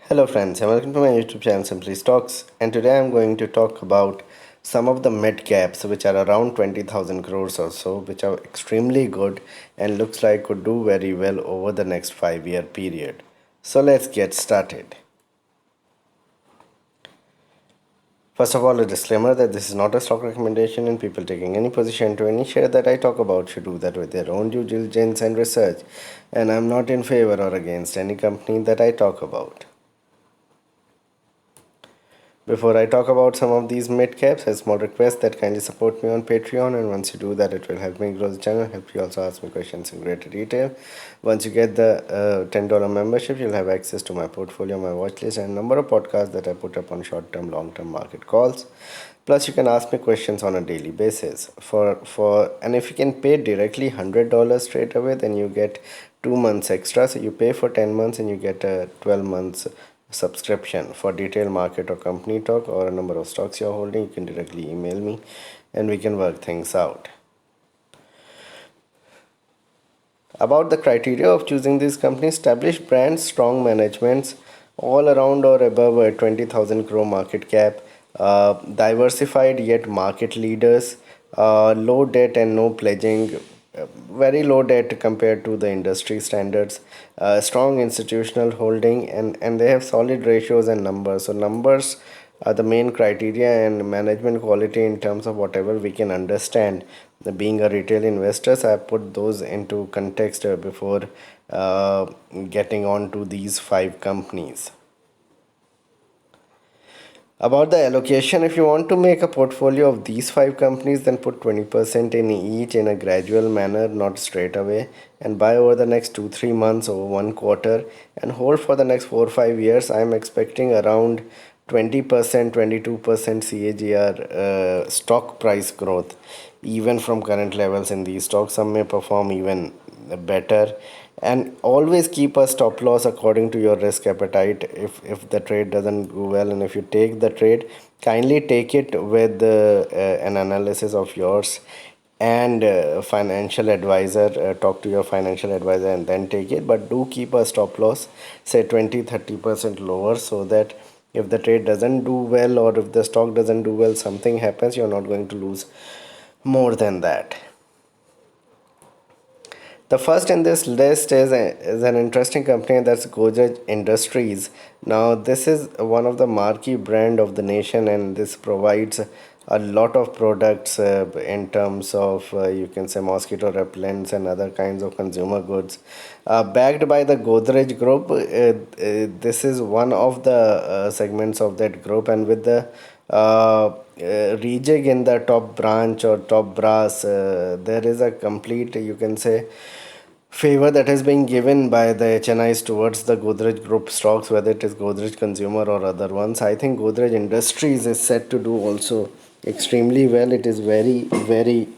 Hello friends and welcome to my YouTube channel Simply Stocks, and today I'm going to talk about some of the mid caps which are around 20,000 crores or so, which are extremely good and looks like could do very well over the next 5-year period. So let's get started. First of all, a disclaimer that this is not a stock recommendation, and people taking any position to any share that I talk about should do that with their own due diligence and research, and I'm not in favor or against any company that I talk about. Before I talk about some of these mid caps, a small request that kindly support me on Patreon, and once you do that, it will help me grow the channel, help you also ask me questions in greater detail. Once you get the $10 membership, you'll have access to my portfolio, my watch list, and a number of podcasts that I put up on short-term, long-term market calls. Plus, you can ask me questions on a daily basis. And if you can pay directly $100 straight away, then you get 2 months extra. So you pay for 10 months and you get a 12 months subscription for detailed market or company talk or a number of stocks you're holding. You can directly email me and we can work things out. About the criteria of choosing these companies: established brands, strong managements, all around or above a 20,000 crore market cap, diversified yet market leaders, low debt and no pledging, very low debt compared to the industry standards, strong institutional holding, and they have solid ratios and numbers. So numbers are the main criteria, and management quality in terms of whatever we can understand. Being a retail investor, so I put those into context before uh, getting on to these five companies. About the allocation, if you want to make a portfolio of these five companies, then put 20% in each in a gradual manner, not straight away, and buy over the next 2 3 months over 1 quarter and hold for the next 4 5 years. I am expecting around 20%, 22% CAGR stock price growth, even from current levels in these stocks. Some may perform even better, and always keep a stop loss according to your risk appetite. If the trade doesn't go well, and if you take the trade, kindly take it with an analysis of yours and financial advisor. Talk to your financial advisor and then take it, but do keep a stop loss, say 20 30% lower, so that if the trade doesn't do well or if the stock doesn't do well, something happens, you're not going to lose more than that. The first in this list is an interesting company, that's Godrej Industries. Now, this is one of the marquee brand of the nation, and this provides a lot of products in terms of you can say mosquito repellents and other kinds of consumer goods. Backed by the Godrej Group, this is one of the segments of that group, and with the rejig in the top branch or top brass, there is a complete, you can say, favor that has been given by the HNIs towards the Godrej Group stocks, whether it is Godrej Consumer or other ones. I think Godrej Industries is set to do also extremely well. It is very,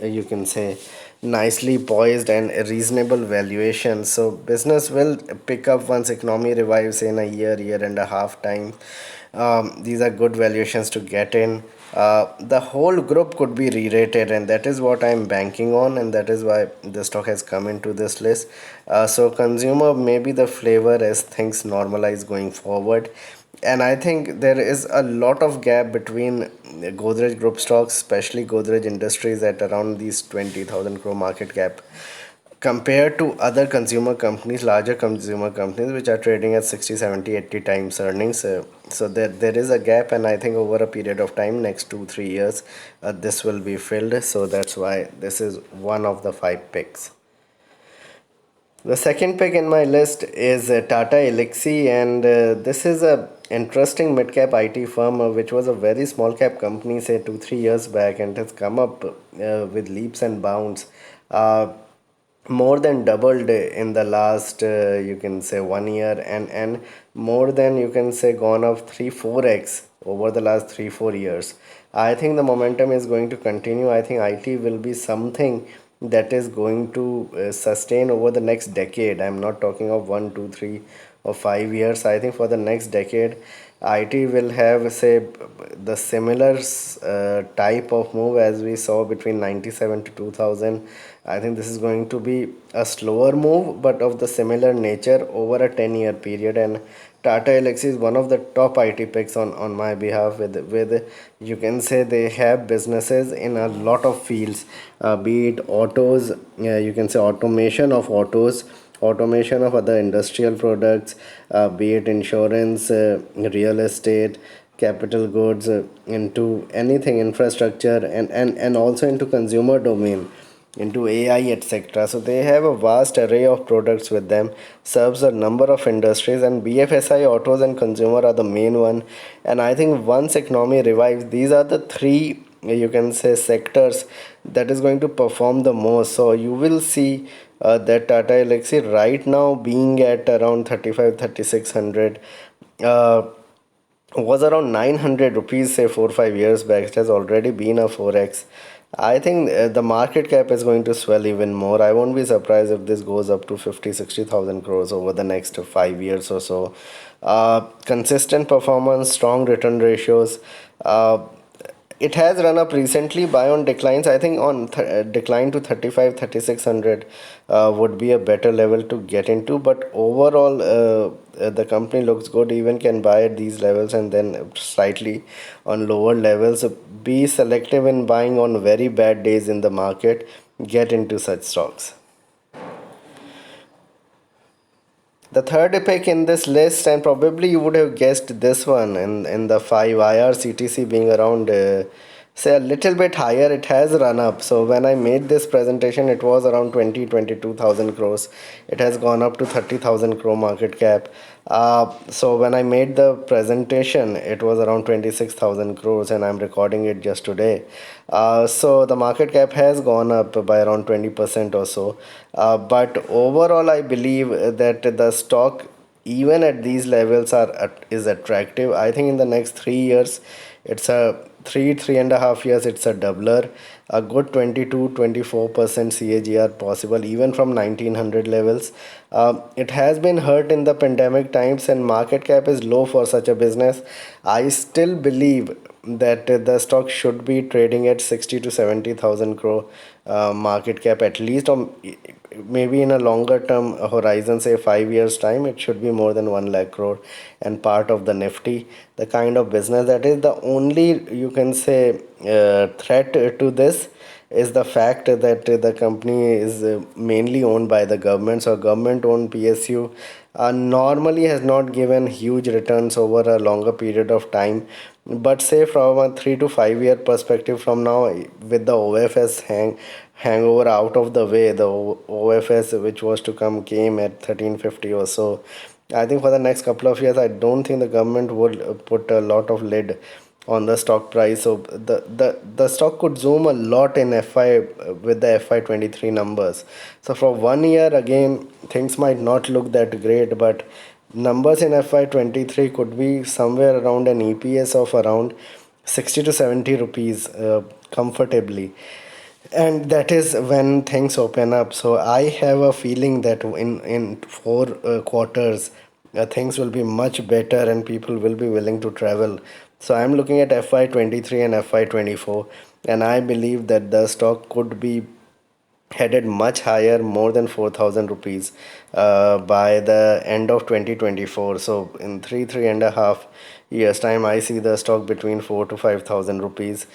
you can say, nicely poised and a reasonable valuation. So business will pick up once economy revives in a year and a half time. These are good valuations to get in. The whole group could be re-rated, and that is what I'm banking on, and that is why the stock has come into this list. So consumer may be the flavor as things normalize going forward, and I think there is a lot of gap between Godrej Group stocks, especially Godrej Industries, at around these 20,000 crore market cap, compared to other consumer companies, larger consumer companies, which are trading at 60 70 80 times earnings. So there is a gap, and I think over a period of time, next 2 3 years, this will be filled. So that's why this is one of the five picks. The second pick in my list is Tata Elxsi, and this is a interesting mid-cap IT firm, which was a very small cap company, say 2 3 years back, and has come up with leaps and bounds. More than doubled in the last, you can say, 1 year, and more than, you can say, gone up 3 4x over the last 3 4 years. I think the momentum is going to continue. I think IT will be something that is going to sustain over the next decade. I'm not talking of 1 2 3 or 5 years. I think for the next decade, IT will have, say, the similar type of move as we saw between 97 to 2000. I think this is going to be a slower move, but of the similar nature over a 10-year period. And Tata Elxsi is one of the top IT picks on my behalf. With you can say they have businesses in a lot of fields, be it autos, you can say automation of autos, automation of other industrial products, be it insurance, real estate, capital goods, into anything infrastructure, and also into consumer domain, into AI, etc. So they have a vast array of products with them, serves a number of industries, and BFSI, autos, and consumer are the main one. And I think once economy revives, these are the three, you can say, sectors that is going to perform the most. So you will see that Tata Elxsi right now being at around 35, 3600, uh, was around 900 rupees, say 4 5 years back. It has already been a 4x. I think the market cap is going to swell even more. I won't be surprised if this goes up to 50, 60,000 crores over the next 5 years or so. Consistent performance, strong return ratios. It has run up recently by on declines. I think on decline to 35, 3600 would be a better level to get into. But overall, the company looks good. Even can buy at these levels and then slightly on lower levels. Be selective in buying on very bad days in the market. Get into such stocks. The third pick in this list, and probably you would have guessed this one in the five, IRCTC being around, say, a little bit higher. It has run up. So when I made this presentation, it was around 22,000 crores. It has gone up to 30,000 crore market cap. So when I made the presentation, it was around 26,000 crores, and I'm recording it just today. So the market cap has gone up by around 20% or so. But overall, I believe that the stock, even at these levels, is attractive. I think in the next 3 years, it's a 3.5 years, it's a doubler. A good 22-24% CAGR possible even from 1900 levels. It has been hurt in the pandemic times, and market cap is low for such a business. I still believe that the stock should be trading at 60 to 70,000 crore market cap at least, or maybe in a longer term horizon, say 5 years time, it should be more than 1 lakh crore and part of the Nifty. The kind of business that is, the only, you can say, threat to this is the fact that the company is mainly owned by the government. So government owned PSU normally has not given huge returns over a longer period of time. But say from a 3 to 5 year perspective from now, with the OFS hangover out of the way, the OFS which was to come came at 1350 or so. I think for the next couple of years, I don't think the government would put a lot of lid on the stock price. So the stock could zoom a lot in FI with the FY23 numbers. So for 1 year again, things might not look that great, but numbers in FY23 could be somewhere around an EPS of around 60 to 70 rupees comfortably. And that is when things open up. So I have a feeling that in 4 quarters, things will be much better and people will be willing to travel. So I'm looking at FY23 and FY24, and I believe that the stock could be headed much higher, more than 4,000 rupees by the end of 2024. So in three and a half years time, I see the stock between 4 to 5,000 rupees,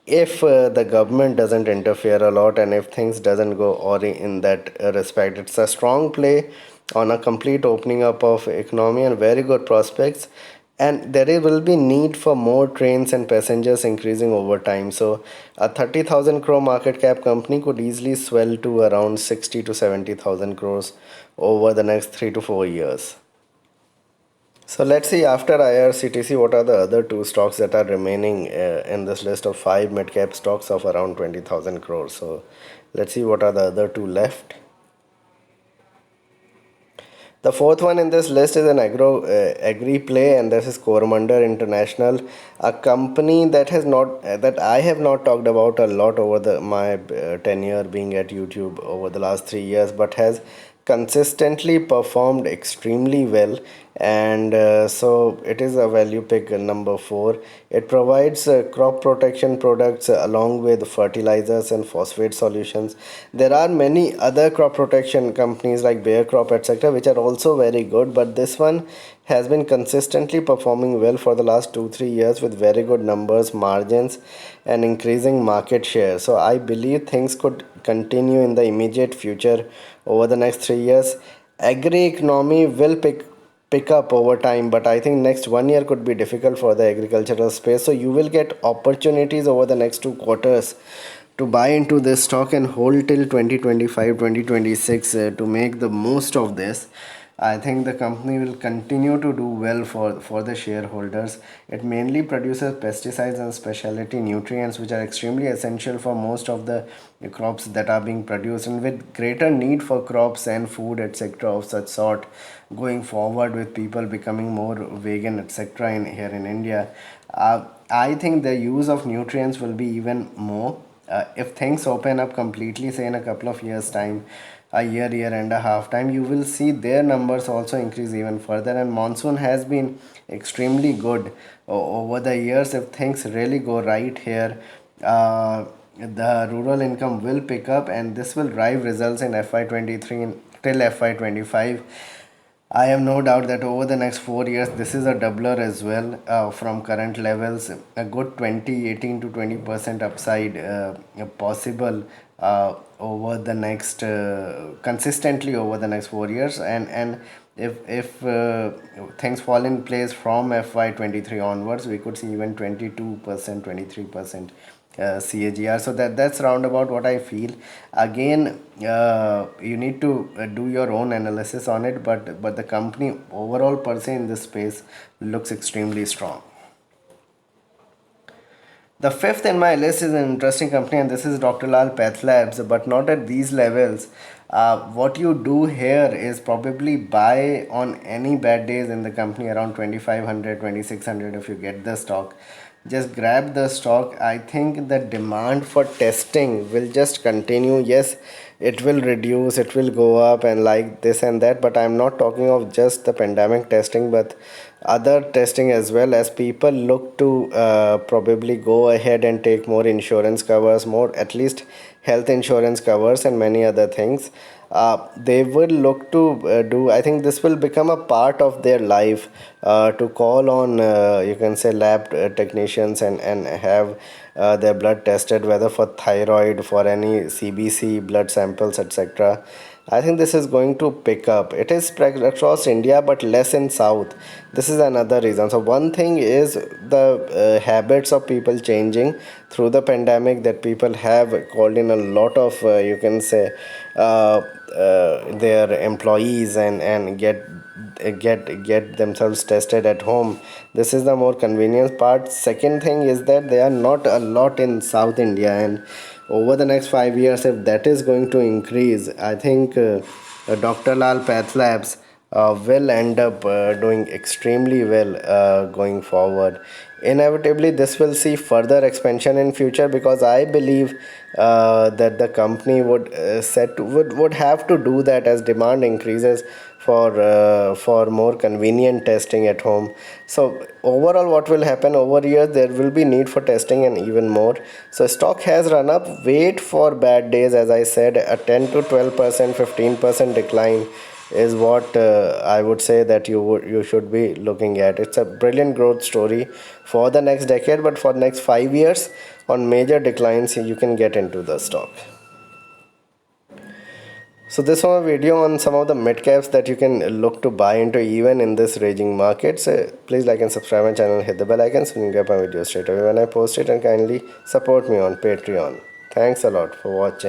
if the government doesn't interfere a lot and if things doesn't go awry in that respect. It's a strong play on a complete opening up of economy and very good prospects, and there will be need for more trains and passengers increasing over time. So a 30,000 crore market cap company could easily swell to around 60 to 70,000 crores over the next 3 to 4 years. So let's see, after IRCTC, what are the other two stocks that are remaining in this list of five mid-cap stocks of around 20,000 crores. So let's see what are the other two left. The fourth one in this list is an agri play, and this is Coromandel International, a company that has not that I have not talked about a lot over the my tenure being at YouTube over the last 3 years, but has consistently performed extremely well, and so it is a value pick number 4. It provides crop protection products along with fertilizers and phosphate solutions. There are many other crop protection companies like Bayer Crop, etc., which are also very good, but this one has been consistently performing well for the last 2 3 years with very good numbers, margins, and increasing market share. So I believe things could continue in the immediate future. Over the next 3 years, agri economy will pick up over time, but I think next 1 year could be difficult for the agricultural space. So you will get opportunities over the next 2 quarters to buy into this stock and hold till 2025 2026 to make the most of this. I think the company will continue to do well for the shareholders. It mainly produces pesticides and specialty nutrients, which are extremely essential for most of the crops that are being produced, and with greater need for crops and food, etc., of such sort going forward, with people becoming more vegan, etc., in here in India. I think the use of nutrients will be even more if things open up completely, say in a couple of years time, a year and a half time, you will see their numbers also increase even further. And monsoon has been extremely good over the years. If things really go right here, the rural income will pick up, and this will drive results in FY23 till FY25. I have no doubt that over the next 4 years, this is a doubler as well from current levels. A good 18 to 20% upside possible over the next consistently over the next 4 years, and if things fall in place from FY23 onwards, we could see even 22%, 23% CAGR. So that's roundabout what I feel. Again, you need to do your own analysis on it, but the company overall per se in this space looks extremely strong. The fifth in my list is an interesting company, and this is Dr. Lal Path Labs, but not at these levels. What you do here is probably buy on any bad days in the company around 2500, 2600 if you get the stock. Just grab the stock. I think the demand for testing will just continue. Yes, it will reduce, it will go up, and like this and that, but I'm not talking of just the pandemic testing, but other testing as well, as people look to probably go ahead and take more insurance covers, more at least health insurance covers, and many other things. They will look to do, I think this will become a part of their life, to call on you can say lab technicians, and have their blood tested, whether for thyroid, for any CBC blood samples, etc. I think this is going to pick up. It is spread across India, but less in South. This is another reason. So one thing is the habits of people changing through the pandemic, that people have called in a lot of you can say their employees, and get themselves tested at home. This is the more convenient part. Second thing is that they are not a lot in South India, and over the next 5 years, if that is going to increase, I think Dr. Lal Path Labs will end up doing extremely well going forward. Inevitably, this will see further expansion in future, because I believe that the company would have to do that as demand increases for more convenient testing at home. So overall, what will happen over years, there will be need for testing and even more. So stock has run up. Wait for bad days. As I said, a 10 to 12%, 15% decline is what I would say that you should be looking at. It's a brilliant growth story for the next decade, but for next 5 years, on major declines, you can get into the stock. So this was a video on some of the mid caps that you can look to buy into even in this raging market. So please like and subscribe my channel, hit the bell icon so you can get my videos straight away when I post it, and kindly support me on Patreon. Thanks a lot for watching.